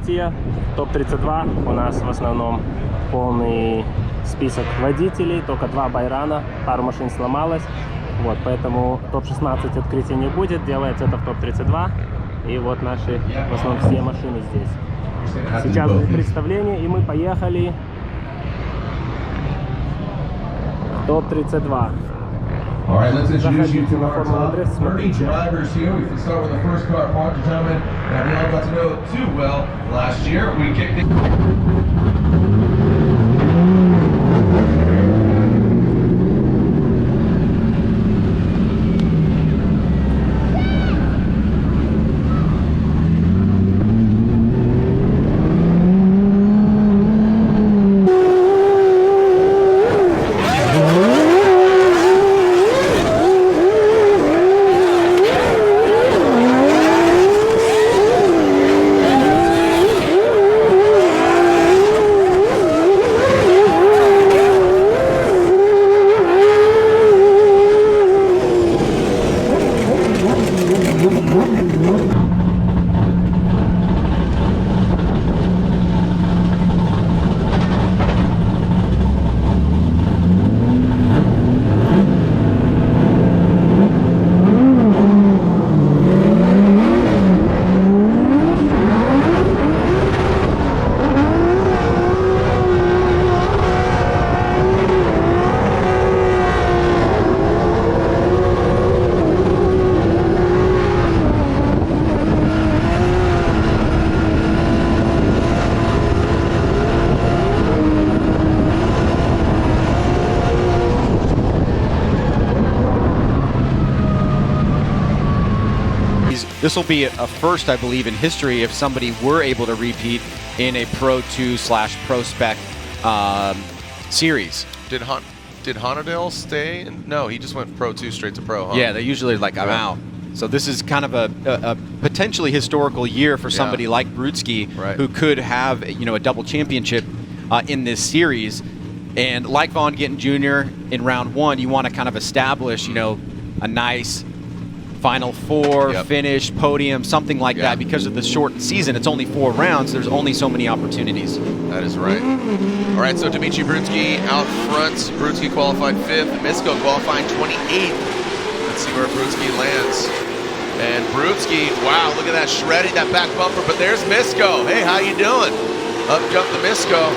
событие. Топ-32 у нас в основном полный список водителей, только 2 байрана, пару машин сломалось. Вот, поэтому топ-16 открытия не будет, делается это в топ-32. И вот наши, в основном, все машины здесь. Сейчас будет представление, и мы поехали в топ-32. All right, let's introduce you Заходите to на our формулу top дрифт, 30 смотрите. drivers here. We can start with the first car, gentlemen, that we all got to know too well last year. We kicked it. This will be a first, I believe, in history if somebody were able to repeat in a Pro 2/Pro Spec series. Did Honadale stay? No, he just went Pro 2 straight to Pro, huh? Yeah, they usually like, I'm out. So this is kind of a potentially historical year for somebody like Brudski, who could have, you know, a double championship in this series. And like Vaughn Gittin Jr. in round 1, you want to kind of establish, you know, a nice Final 4, finish, podium, something like that. Because of the short season, it's only 4 rounds. There's only so many opportunities. That is right. All right, so Dimitri Brudski out front. Brudski qualified 5th. Misko qualifying 28th. Let's see where Brudski lands. And Brudski, wow, look at that shredding, that back bumper. But there's Misko. Hey, how you doing? Up jumped the Misko.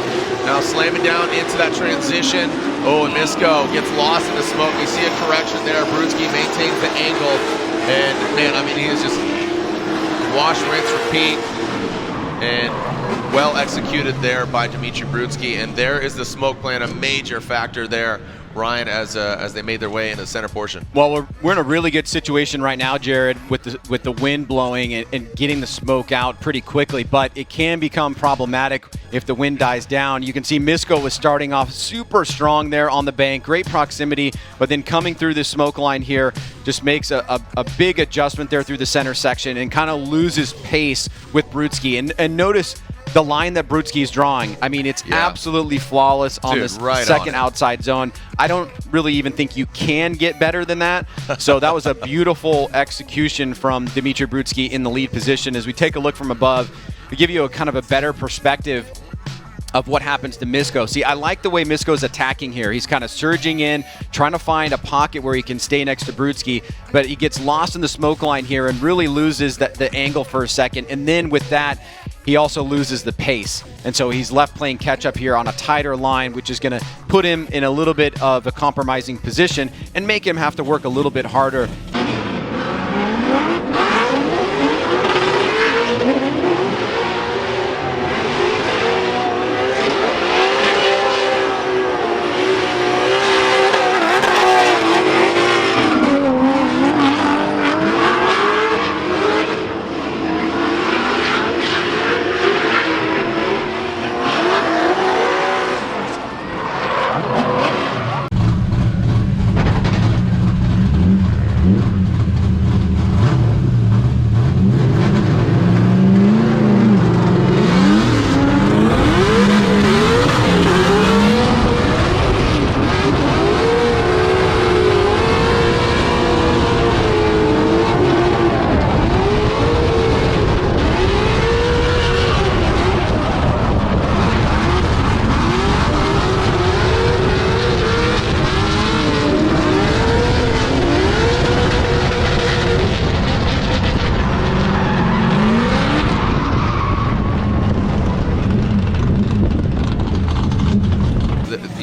Now slamming down into that transition. Oh, and Misko gets lost in the smoke. You see a correction there. Brudski maintains the angle. And man, I mean, he is just wash, rinse, repeat, and well executed there by Dimitri Brudski. And there is the smoke plan, a major factor there, Ryan, as they made their way in the center portion. Well, we're in a really good situation right now, Jared, with the wind blowing and getting the smoke out pretty quickly. But it can become problematic if the wind dies down. You can see Misko was starting off super strong there on the bank, great proximity, but then coming through the smoke line here just makes a big adjustment there through the center section and kind of loses pace with Brudski. And notice the line that Brudski is drawing. I mean, it's absolutely flawless on this second outside zone. I don't really even think you can get better than that. So that was a beautiful execution from Dimitri Brudski in the lead position. As we take a look from above, to give you a kind of a better perspective of what happens to Misko. See, I like the way Misko's attacking here. He's kind of surging in, trying to find a pocket where he can stay next to Brudski, but he gets lost in the smoke line here and really loses the angle for a second. And then with that, he also loses the pace. And so he's left playing catch up here on a tighter line, which is going to put him in a little bit of a compromising position and make him have to work a little bit harder.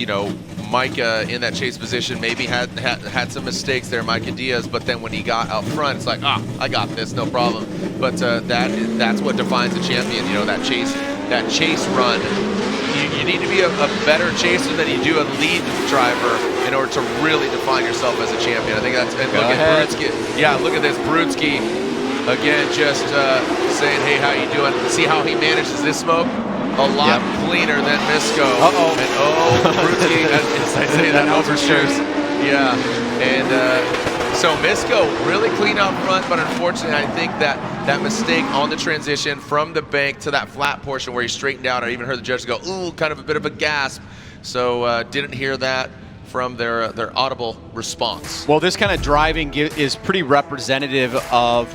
you know, Micah in that chase position maybe had some mistakes there, Micah Diaz, but then when he got out front, it's like, I got this, no problem. But that's what defines a champion, you know, that chase run. You need to be a better chaser than you do a lead driver in order to really define yourself as a champion. I think that's, and look at Brutzke. Yeah, look at this, Brutzke, again, just saying, hey, how you doing? See how he manages this smoke? A lot cleaner than Misko. And Brutzke, as I say that overshoots. Yeah, and so Misko really clean up front, but unfortunately, I think that mistake on the transition from the bank to that flat portion where he straightened out, I even heard the judges go, ooh, kind of a bit of a gasp. So didn't hear that from their audible response. Well, this kind of driving is pretty representative of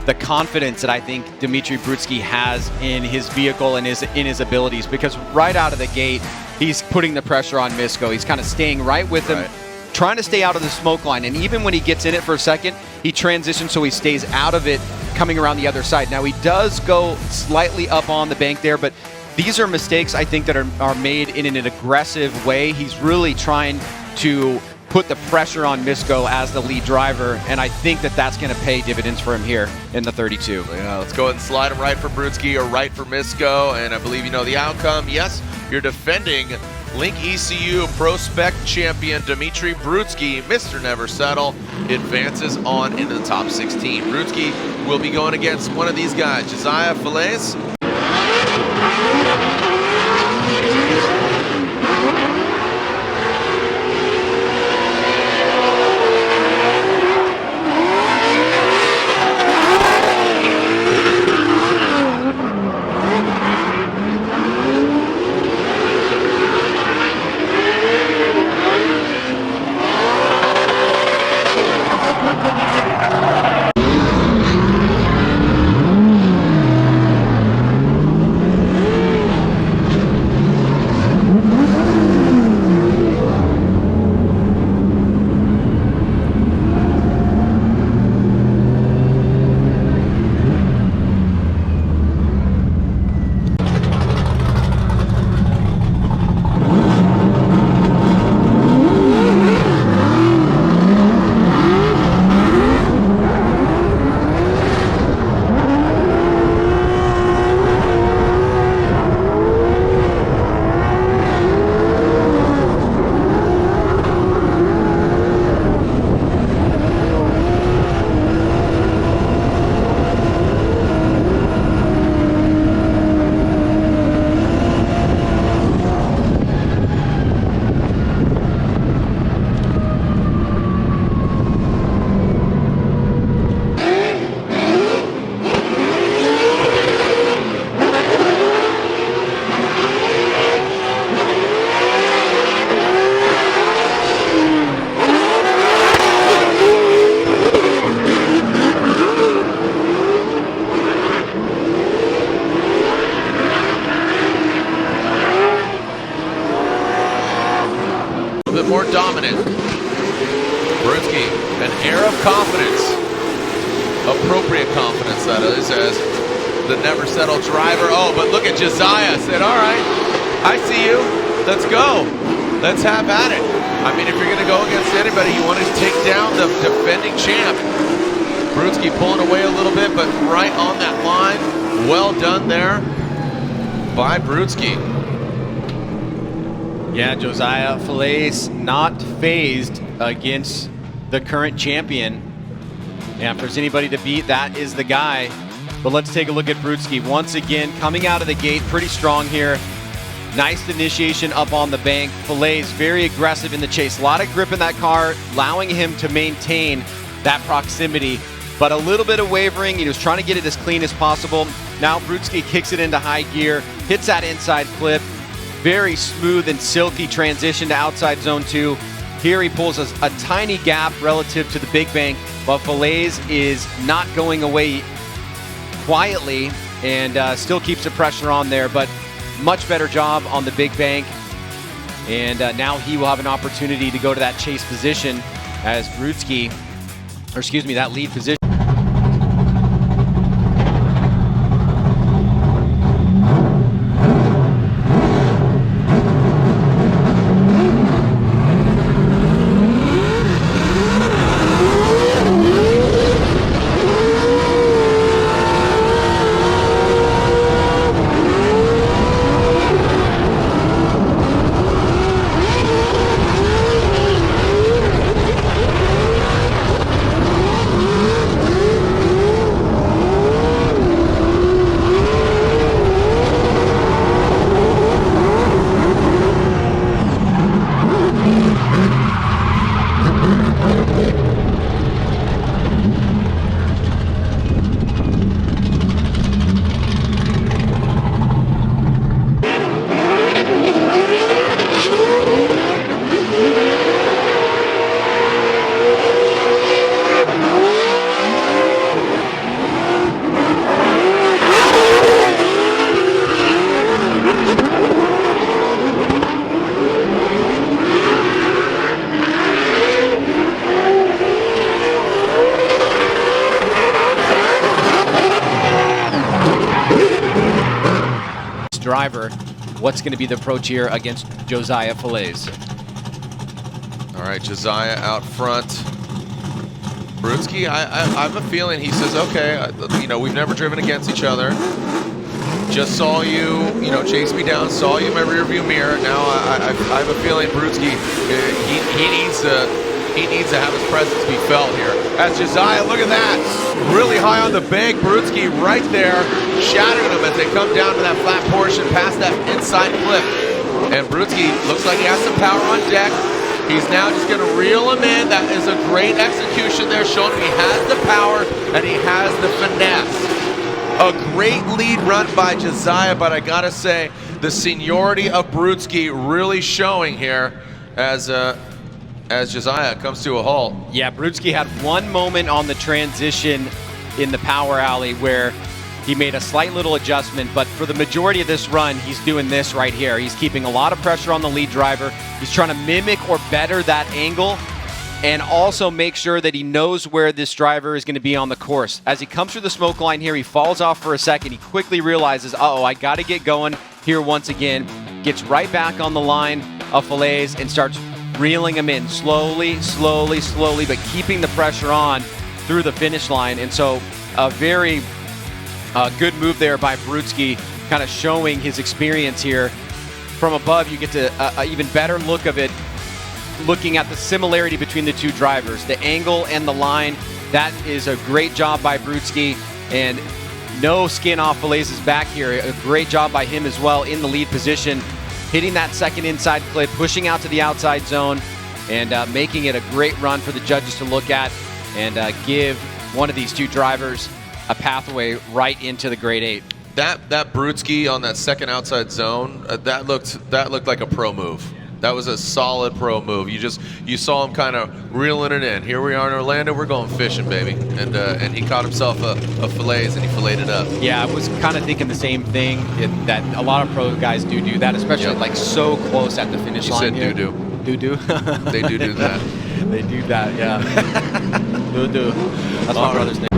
the confidence that I think Dmitry Brutzke has in his vehicle and in his abilities, because right out of the gate, he's putting the pressure on Misko. He's kind of staying right with him, trying to stay out of the smoke line. And even when he gets in it for a second, he transitions so he stays out of it coming around the other side. Now, he does go slightly up on the bank there, but these are mistakes I think that are made in an aggressive way. He's really trying to put the pressure on Misko as the lead driver, and I think that's going to pay dividends for him here in the 32. Yeah, let's go ahead and slide him right for Brutzke or right for Misko, and I believe you know the outcome. Yes, you're defending Link ECU Prospect champion Dmitry Brutzke. Mr. Never Settle advances on into the top 16. Brutzke will be going against one of these guys, Josiah Falaise. More dominant. Brutzke, an air of confidence, appropriate confidence that is, as the Never Settle driver. Oh, but look at Josiah, said, all right, I see you, let's go, let's have at it. I mean, if you're gonna go against anybody, you want to take down the defending champ. Brutzke pulling away a little bit, but right on that line. Well done there by Brutzke. Yeah, Josiah Falaise not phased against the current champion. Yeah, if there's anybody to beat, that is the guy. But let's take a look at Brutzke. Once again, coming out of the gate, pretty strong here. Nice initiation up on the bank. Falaise very aggressive in the chase. A lot of grip in that car, allowing him to maintain that proximity. But a little bit of wavering. He was trying to get it as clean as possible. Now Brutzke kicks it into high gear, hits that inside clip. Very smooth and silky transition to outside zone 2. Here he pulls a tiny gap relative to the big bank, but Falaise is not going away quietly and still keeps the pressure on there, but much better job on the big bank. And now he will have an opportunity to go to that chase position as Brutzke, or excuse me, that lead position. driver. What's going to be the approach here against Josiah Falaise? All right, Josiah out front. Brudski, I have a feeling he says, okay, you know, we've never driven against each other. Just saw you, you know, chase me down, saw you in my rearview mirror. Now I have a feeling Brudski, he needs to have his presence be felt here. As Josiah, look at that, really high on the bank. Brudski right there, shattering him as they come down to that flat portion, past that inside clip. And Brudski looks like he has some power on deck. He's now just going to reel him in. That is a great execution there, showing him he has the power and he has the finesse. A great lead run by Josiah, but I gotta say, the seniority of Brudski really showing here as Josiah comes to a halt. Yeah, Brudski had one moment on the transition in the power alley where he made a slight little adjustment, but for the majority of this run, he's doing this right here. He's keeping a lot of pressure on the lead driver. He's trying to mimic or better that angle, and also make sure that he knows where this driver is going to be on the course. As he comes through the smoke line here, he falls off for a second. He quickly realizes, uh-oh, I got to get going here once again. Gets right back on the line of Falaise and starts reeling him in slowly, slowly, slowly, but keeping the pressure on through the finish line. And so a very good move there by Brudski, kind of showing his experience here. From above, you get to an even better look of it, looking at the similarity between the two drivers, the angle and the line. That is a great job by Brudski, and no skin off Falaise's back here. A great job by him as well in the lead position, hitting that second inside clip, pushing out to the outside zone, and making it a great run for the judges to look at and give one of these two drivers a pathway right into the grade 8. That Brudski on that second outside zone, that looked like a pro move. That was a solid pro move. You saw him kind of reeling it in. Here we are in Orlando. We're going fishing, baby. And he caught himself a fillets and he filleted up. Yeah, I was kind of thinking the same thing. That a lot of pro guys do that, especially like so close at the finish line. You said doo-doo. Doo-doo. They do that. They do that. Yeah. Doo-doo. That's my brother's name.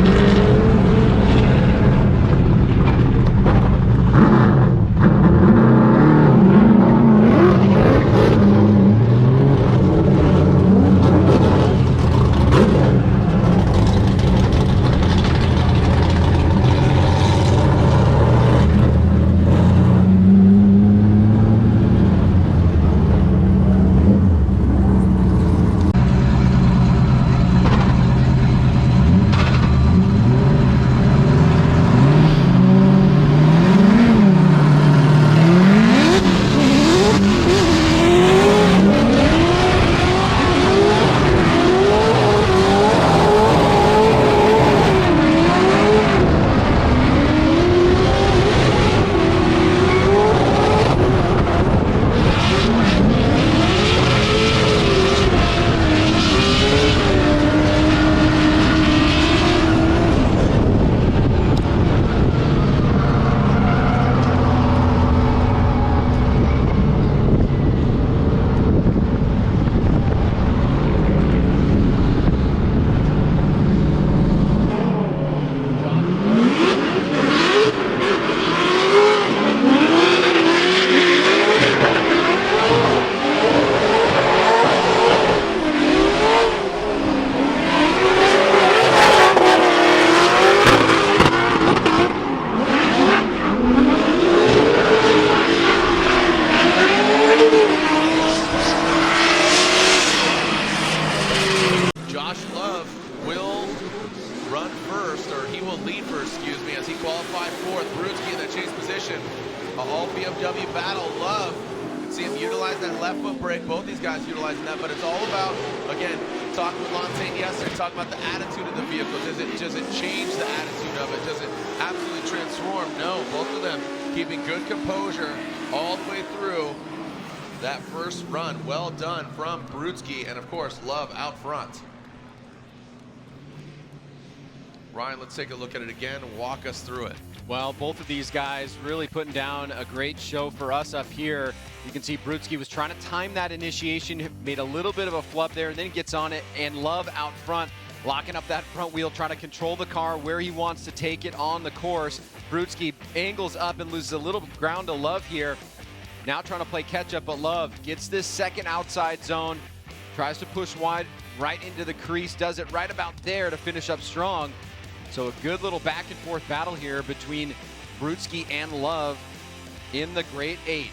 All BMW battle. Love. You can see him utilize that left foot brake. Both these guys utilizing that, but it's all about, again, talking with Lontaine yesterday, talking about the attitude of the vehicle. Does it change the attitude of it? Does it absolutely transform? No, both of them keeping good composure all the way through that first run. Well done from Brudski, and of course, Love out front. Ryan, let's take a look at it again and walk us through it. Well, both of these guys really putting down a great show for us up here. You can see Brudski was trying to time that initiation, made a little bit of a flub there, and then gets on it, and Love out front locking up that front wheel, trying to control the car where he wants to take it on the course. Brudski angles up and loses a little ground to Love here. Now trying to play catch up, but Love gets this second outside zone, tries to push wide right into the crease, does it right about there to finish up strong. So a good little back and forth battle here between Brudski and Love in the Great 8.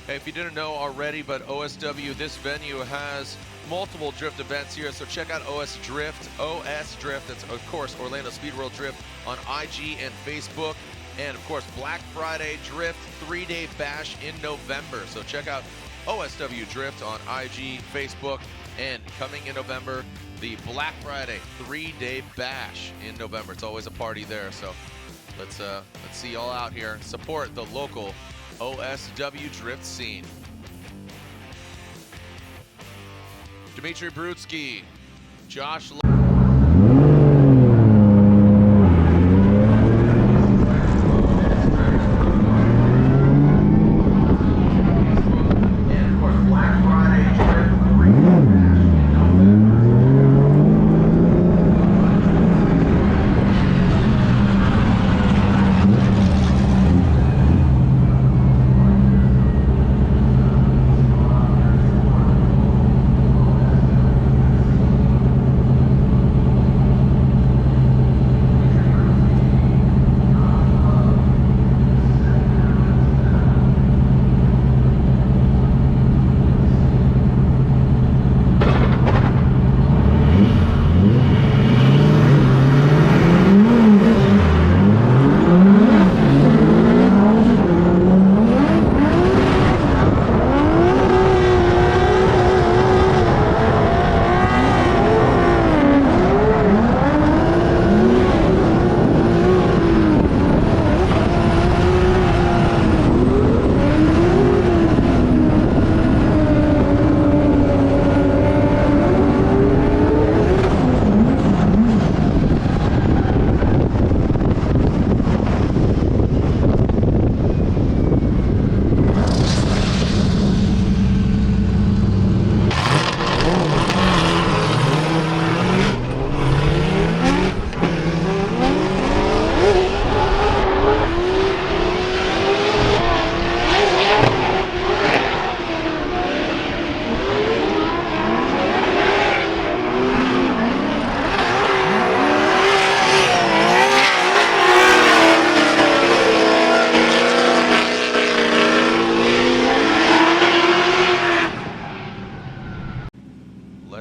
Hey, if you didn't know already, but OSW, this venue has multiple drift events here, so check out OS Drift. That's of course Orlando Speed World Drift on IG and Facebook, and of course Black Friday Drift 3-day bash in November. So check out OSW Drift on IG, Facebook, and coming in November, the Black Friday 3-day bash in November. It's always a party there, so let's see y'all out here. Support the local OSW drift scene. Dmitry Brudski, Josh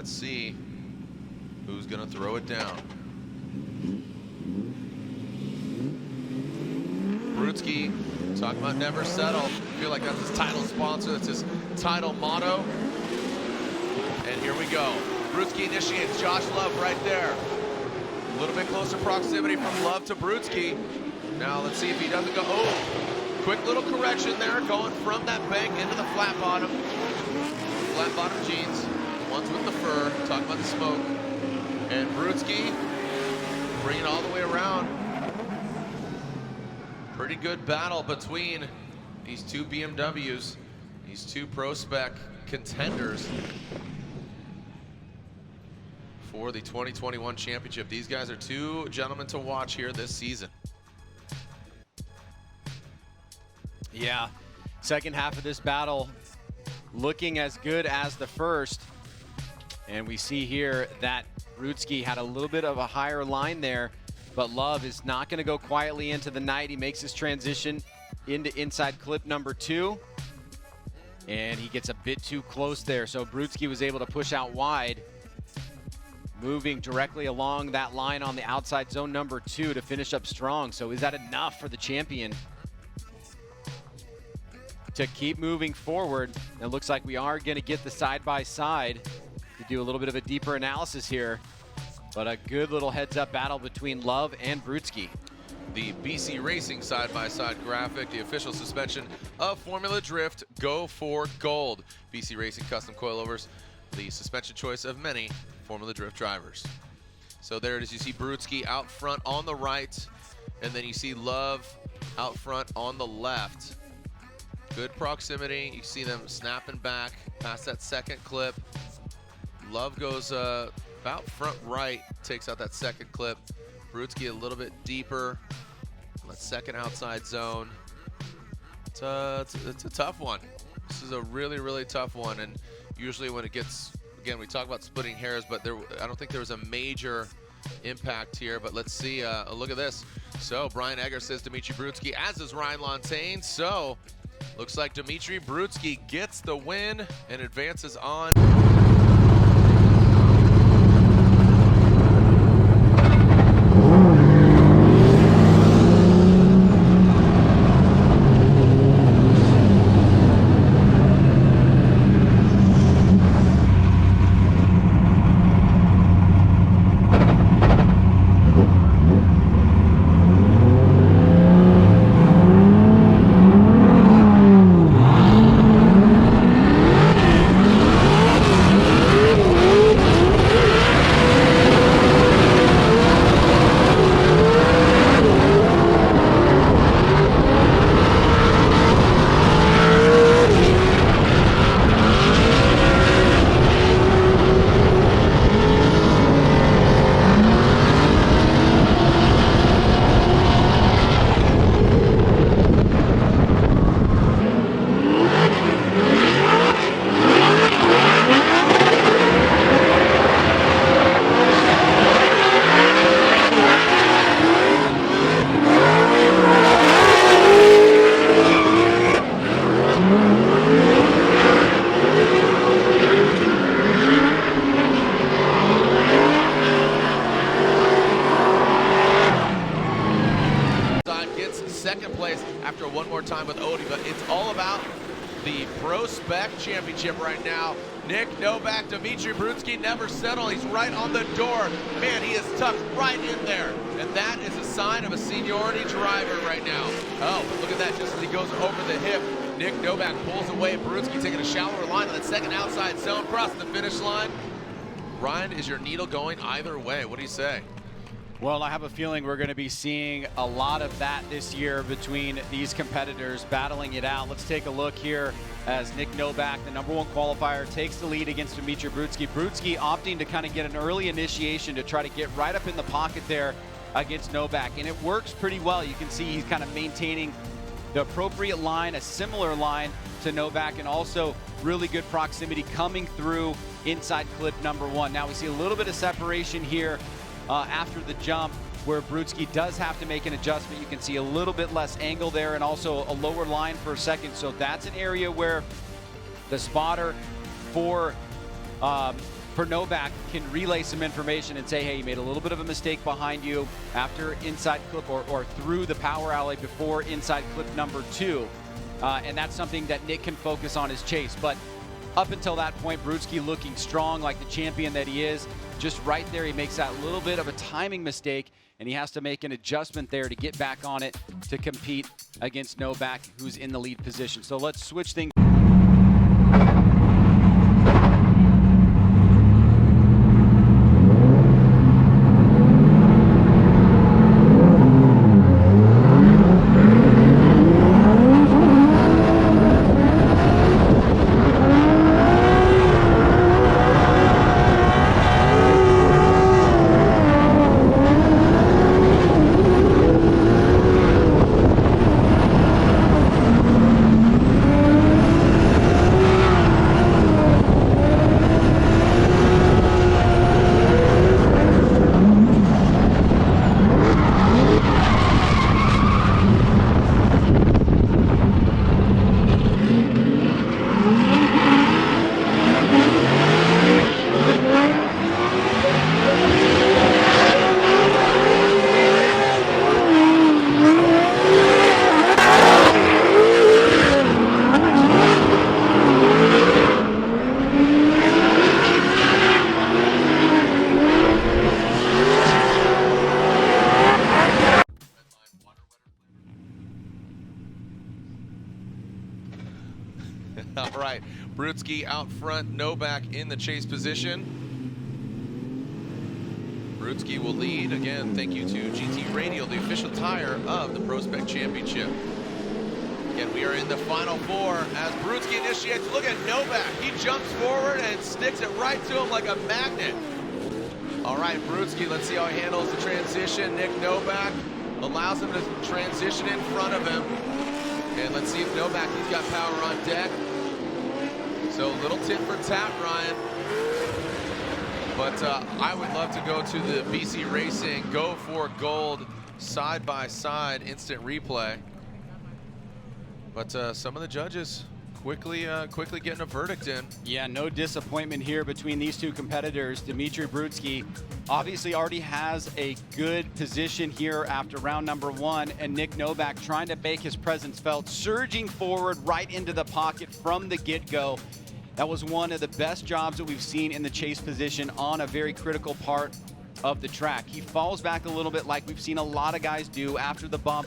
Let's see who's gonna throw it down. Brudski talking about never settle. I feel like that's his title sponsor, that's his title motto. And here we go. Brudski initiates, Josh Love right there. A little bit closer proximity from Love to Brudski. Now let's see if he doesn't go, oh, quick little correction there, going from that bank into the flat bottom jeans. Ones with the fur, talking about the smoke. And Brudski bring it all the way around. Pretty good battle between these two BMWs, these two pro spec contenders for the 2021 championship. These guys are two gentlemen to watch here this season. Yeah, second half of this battle looking as good as the first. And we see here that Brudski had a little bit of a higher line there, but Love is not going to go quietly into the night. He makes his transition into inside clip number 2, and he gets a bit too close there. So Brudski was able to push out wide, moving directly along that line on the outside zone number 2 to finish up strong. So is that enough for the champion to keep moving forward? It looks like we are going to get the side-by-side to do a little bit of a deeper analysis here, but a good little heads-up battle between Love and Brudski. The BC Racing side-by-side graphic, the official suspension of Formula Drift, go for gold. BC Racing custom coilovers, the suspension choice of many Formula Drift drivers. So there it is, you see Brudski out front on the right, and then you see Love out front on the left. Good proximity, you see them snapping back past that second clip. Love goes about front right, takes out that second clip. Brudski a little bit deeper on the second outside zone. It's a tough one. This is a really, really tough one. And usually when it gets, again, we talk about splitting hairs, but I don't think there was a major impact here. But let's see, a look at this. So Brian Egger says Dimitri Brudski, as is Ryan Lontaine. So looks like Dimitri Brudski gets the win and advances on. Second place after one more time with Odie, but it's all about the Pro Spec Championship right now. Nick Novak, Dimitri Brudski never settle. He's right on the door. Man, he is tucked right in there. And that is a sign of a seniority driver right now. Oh, look at that, just as he goes over the hip. Nick Novak pulls away. Brudski taking a shallower line on that second outside zone, crossing the finish line. Ryan, is your needle going either way? What do you say? Well, I have a feeling we're going to be seeing a lot of that this year between these competitors battling it out. Let's take a look here as Nick Novak, the #1 qualifier, takes the lead against Dimitri Brudski. Brudski opting to kind of get an early initiation to try to get right up in the pocket there against Novak, and it works pretty well. You can see he's kind of maintaining the appropriate line, a similar line to Novak, and also really good proximity coming through inside clip #1. Now we see a little bit of separation here after the jump, where Brudski does have to make an adjustment. You can see a little bit less angle there and also a lower line for a second. So that's an area where the spotter for Novak can relay some information and say, hey, you made a little bit of a mistake behind you after inside clip or through the power alley before inside clip #2. And that's something that Nick can focus on his chase. But up until that point, Brudski looking strong like the champion that he is. Just right there, he makes that little bit of a timing mistake, and he has to make an adjustment there to get back on it to compete against Novak, who's in the lead position. So let's switch things. All right, Brudski out front, Novak in the chase position. Brudski will lead. Again, thank you to GT Radio, the official tire of the Pro Spec Championship. Again, we are in the final four as Brudski initiates. Look at Novak. He jumps forward and sticks it right to him like a magnet. All right, Brudski, let's see how he handles the transition. Nick Novak allows him to transition in front of him. And let's see if Novak, he's got power on deck. So a little tit for tat, Ryan. But I would love to go to the BC Racing Go for Gold side-by-side instant replay. But some of the judges quickly getting a verdict in. Yeah, no disappointment here between these two competitors. Dmitry Brudski obviously already has a good position here after round number 1, and Nick Novak trying to make his presence felt, surging forward right into the pocket from the get-go. That was one of the best jobs that we've seen in the chase position on a very critical part of the track. He falls back a little bit like we've seen a lot of guys do after the bump,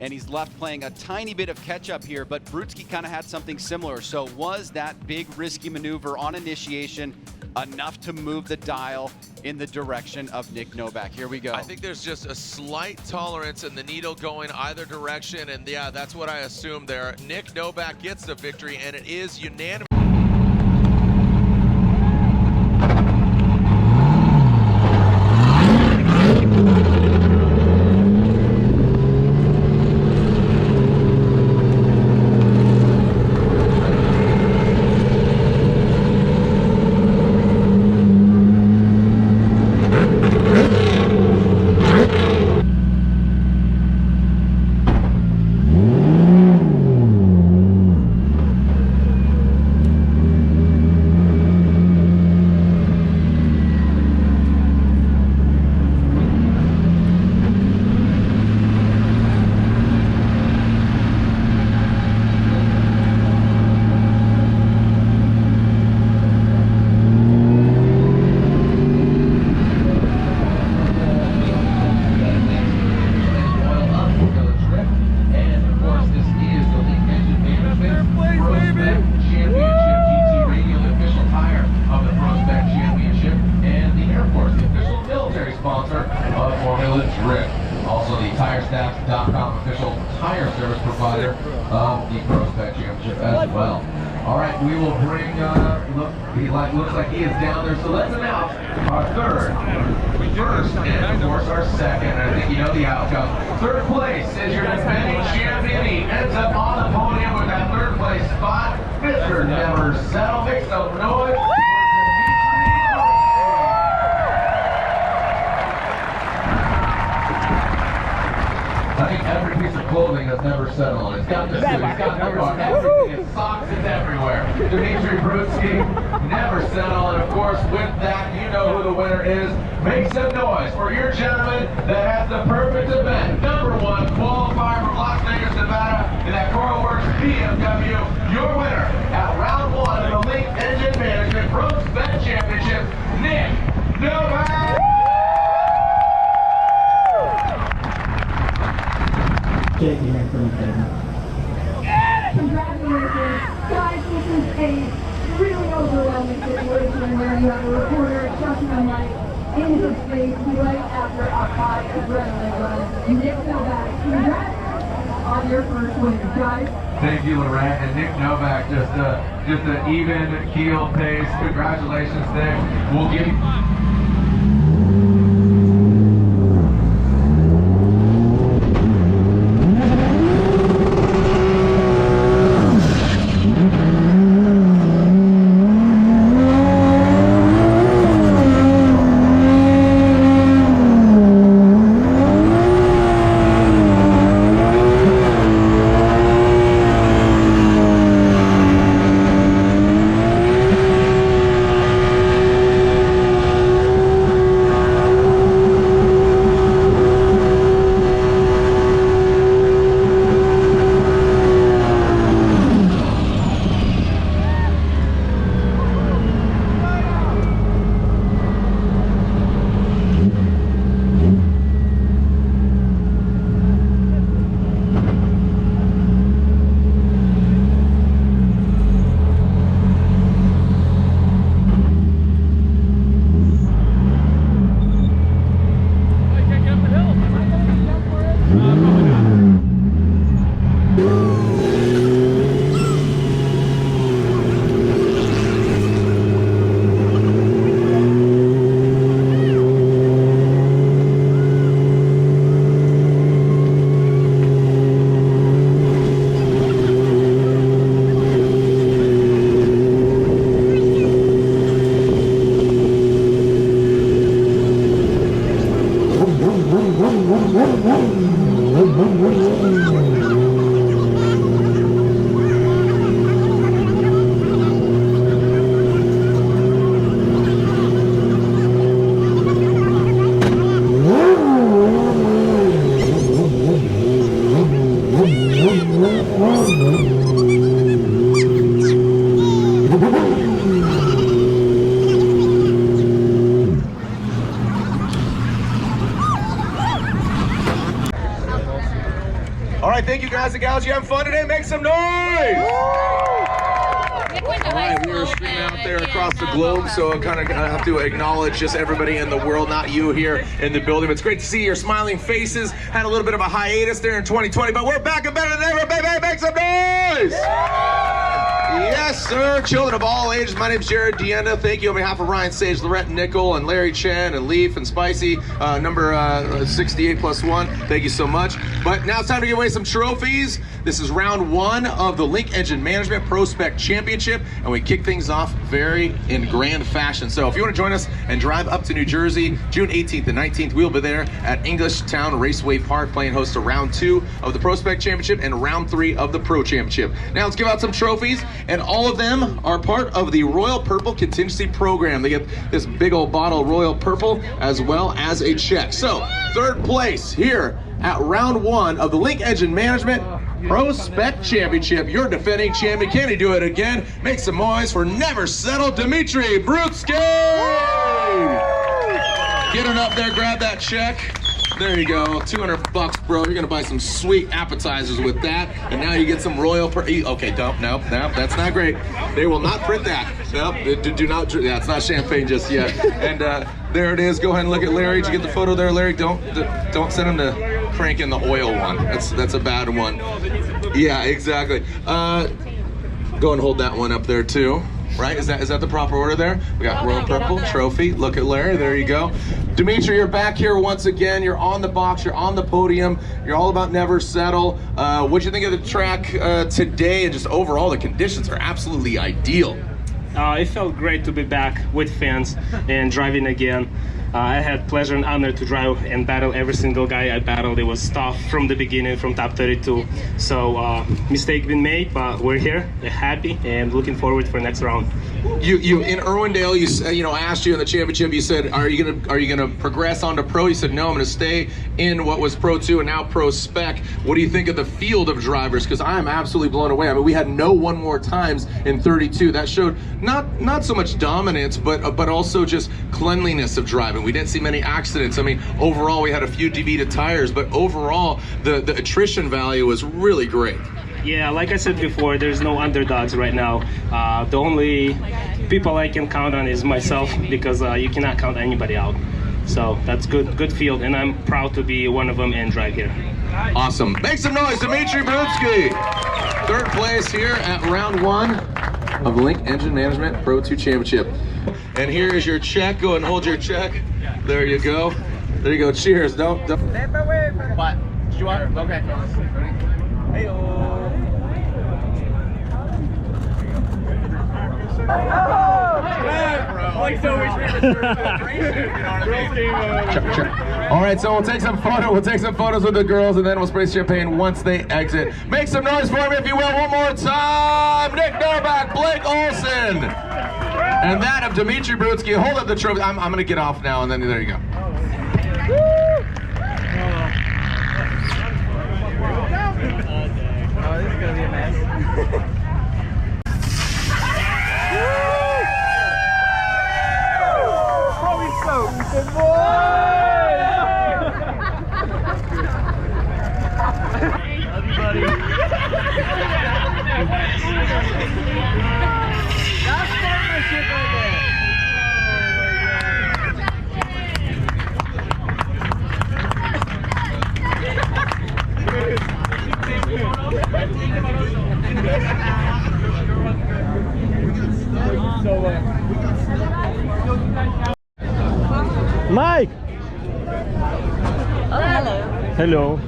and he's left playing a tiny bit of catch-up here, but Brudski kind of had something similar. So was that big risky maneuver on initiation enough to move the dial in the direction of Nick Novak? Here we go. I think there's just a slight tolerance in the needle going either direction, and yeah, that's what I assumed there. Nick Novak gets the victory, and it is unanimous. TireStats.com official tire service provider of the Prospect Championship as well. All right, we will bring, looks like he is down there, so let's announce our third, first, and of course our second. I think you know the outcome. Third place is your defending champion. He ends up on the podium with that third place spot. Mr. Never Settle. Make some noise. I think every piece of clothing has never settled on. It's got the suit, it's got the car, everything, it's socks, it's everywhere. Dmitry Brudski, Never Settle, and of course with that, you know who the winner is. Make some noise for your gentleman that has the perfect event. Number 1 qualifier from Las Vegas, Nevada, in that CoralWorks BMW. Your winner at round 1 of the Link Engine Management Prospect Championship, Nick Novak! Congratulations, guys, this is a really overwhelming situation where you have a reporter chucking a mic in his face right after a high adrenaline run. Nick Novak, congrats on your first win, guys. Thank you, Lorette. And Nick Novak, just an even keel pace. Congratulations, Nick. We'll give you... All right, thank you guys and gals. You having fun today? Make some noise! All right, we were streaming out there across the globe, so I kind of have to acknowledge just everybody in the world, not you here in the building. It's great to see your smiling faces. Had a little bit of a hiatus there in 2020, but we're back and better than ever, baby! Make some noise! Yes, sir. Children of all ages. My name's Jared Deenda. Thank you on behalf of Ryan Sage, Lorette Nickel, and Larry Chen, and Leaf, and Spicy, number 68+1. Thank you so much. But now it's time to give away some trophies. This is round 1 of the Link Engine Management Pro Spec Championship, and we kick things off very in grand fashion. So if you want to join us and drive up to New Jersey, June 18th and 19th, we'll be there at Englishtown Raceway Park playing host to round 2 of the Pro Spec Championship and round 3 of the Pro Championship. Now let's give out some trophies, and all of them are part of the Royal Purple Contingency Program. They get this big old bottle of Royal Purple as well as a check. So 3rd place here at round 1 of the Link Engine Management Pro Spec Championship. Your defending champion. Can he do it again? Make some noise for Never Settle, Dimitri Brutski! Get it up there, grab that check. There you go, $200, bro. You're gonna buy some sweet appetizers with that, and now you get some Royal okay, don't, no, that's not great. They will not print that. Nope, do not, yeah, it's not champagne just yet. And there it is. Go ahead and look at Larry. Did you get the photo there, Larry? Don't send him to crank in the oil one. That's a bad one. Yeah, exactly. Go and hold that one up there too. Right? Is that the proper order there? We got Royal Purple trophy. Look at Larry. There you go. Dimitri, you're back here once again. You're on the box. You're on the podium. You're all about Never Settle. What'd you think of the track today? And just overall, the conditions are absolutely ideal. It felt great to be back with fans and driving again. I had pleasure and honor to drive and battle every single guy I battled. It was tough from the beginning, from top 32. So mistake been made, but we're here, we're happy, and looking forward for next round. You in Irwindale, I asked you in the championship. You said, are you gonna progress on to pro? You said no, I'm gonna stay in what was Pro 2 and now Pro Spec. What do you think of the field of drivers? Because I am absolutely blown away. I mean, we had no one more times in 32. That showed not so much dominance, but also just cleanliness of driving. We didn't see many accidents. I mean, overall, we had a few DB tires, but overall, the attrition value was really great. Yeah, like I said before, there's no underdogs right now. The only people I can count on is myself, because you cannot count anybody out. So that's good field, and I'm proud to be one of them and drive here. Awesome. Make some noise, Dimitri Brutski. 3rd place here at round 1 of the Link Engine Management Pro 2 Championship. And here is your check. Go and hold your check. There you go. There you go. Cheers. Don't. What? Do you want? Okay. Hey-oh. All right, so we'll take some photos with the girls, and then we'll spray champagne once they exit. Make some noise for me, if you will, one more time. Nick Novak, Blake Olson, and that of Dimitri Brutski. Hold up the trophy. I'm gonna get off now, and then there you go. Oh, this is gonna be a mess. Mike! Oh, hello. Hello.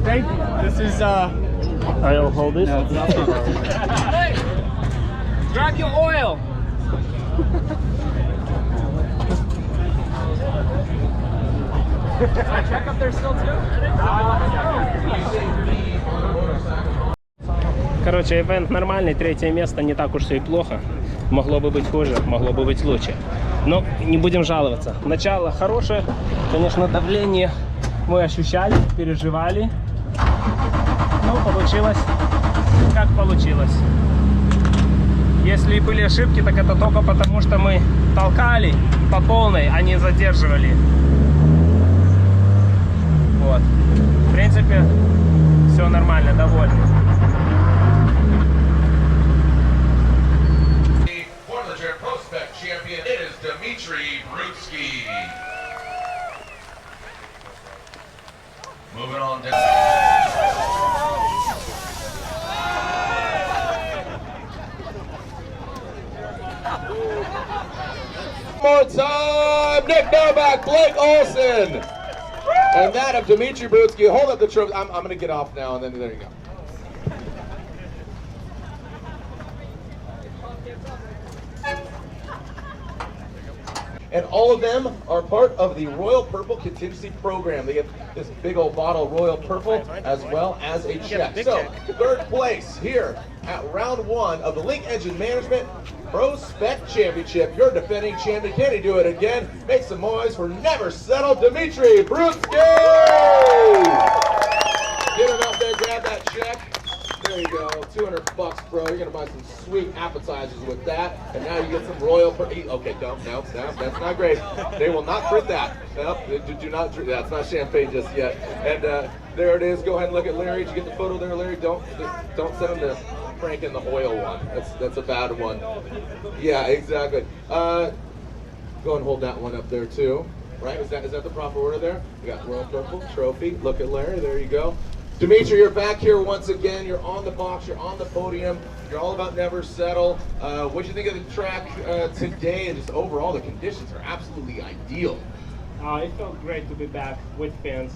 Thank you. This is I'll hold it. No, it's not. Hey! Grab your oil! Can I check up there still too? Короче, ивент нормальный, 3-е место, не так уж все и плохо. Могло бы быть хуже, могло бы быть лучше. Но не будем жаловаться. Начало хорошее, конечно, давление мы ощущали, переживали. Ну, получилось, как получилось. Если и были ошибки, так это только потому, что мы толкали по полной, а не задерживали. Вот. В принципе, все нормально, довольны. Champion is Dmitry Brutski. Moving on down. More time, Nick Novak, Blake Olson, and that of Dmitry Brutski. Hold up the trophy. I'm going to get off now, and then there you go. And all of them are part of the Royal Purple Contingency Program. They get this big old bottle of Royal Purple as well as a check. So, third place here at round 1 of the Link Engine Management Pro Spec Championship. Your defending champion. Can he do it again? Make some noise for Never Settle, Dmitry Brutski! Get him out there, grab that check. There you go, $200, bro. You're gonna buy some sweet appetizers with that, and now you get some Royal. Okay, no, that's not great. They will not print that. No, do not. That's not champagne just yet. And there it is. Go ahead and look at Larry. Did you get the photo there, Larry? Don't send him to Frank in the oil one. That's a bad one. Yeah, exactly. Go and hold that one up there too. Right? Is that the proper order there? We got Royal Purple trophy. Look at Larry. There you go. Dmitry, you're back here once again. You're on the box. You're on the podium. You're all about Never Settle. What do you think of the track today? And just overall, the conditions are absolutely ideal. It felt great to be back with fans.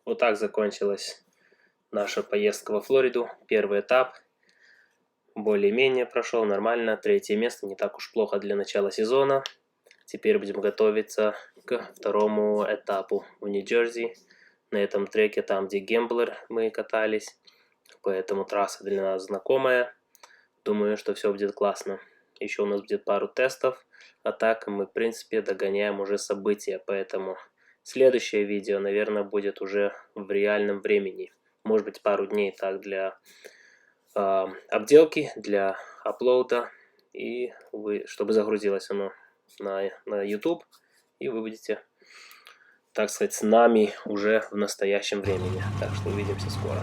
Вот так закончилась наша поездка во Флориду. Первый этап более-менее прошел нормально. 3-е место не так уж плохо для начала сезона. Теперь будем готовиться к 2-му этапу в Нью-Джерси. На этом треке, там где Гэмблер, мы катались. Поэтому трасса для нас знакомая. Думаю, что все будет классно. Еще у нас будет пару тестов. А так мы, в принципе, догоняем уже события. Поэтому следующее видео, наверное, будет уже в реальном времени. Может быть, пару дней так для обделки, для апплоуда. И чтобы загрузилось оно на YouTube. И вы будете, так сказать, с нами уже в настоящем времени. Так что увидимся скоро.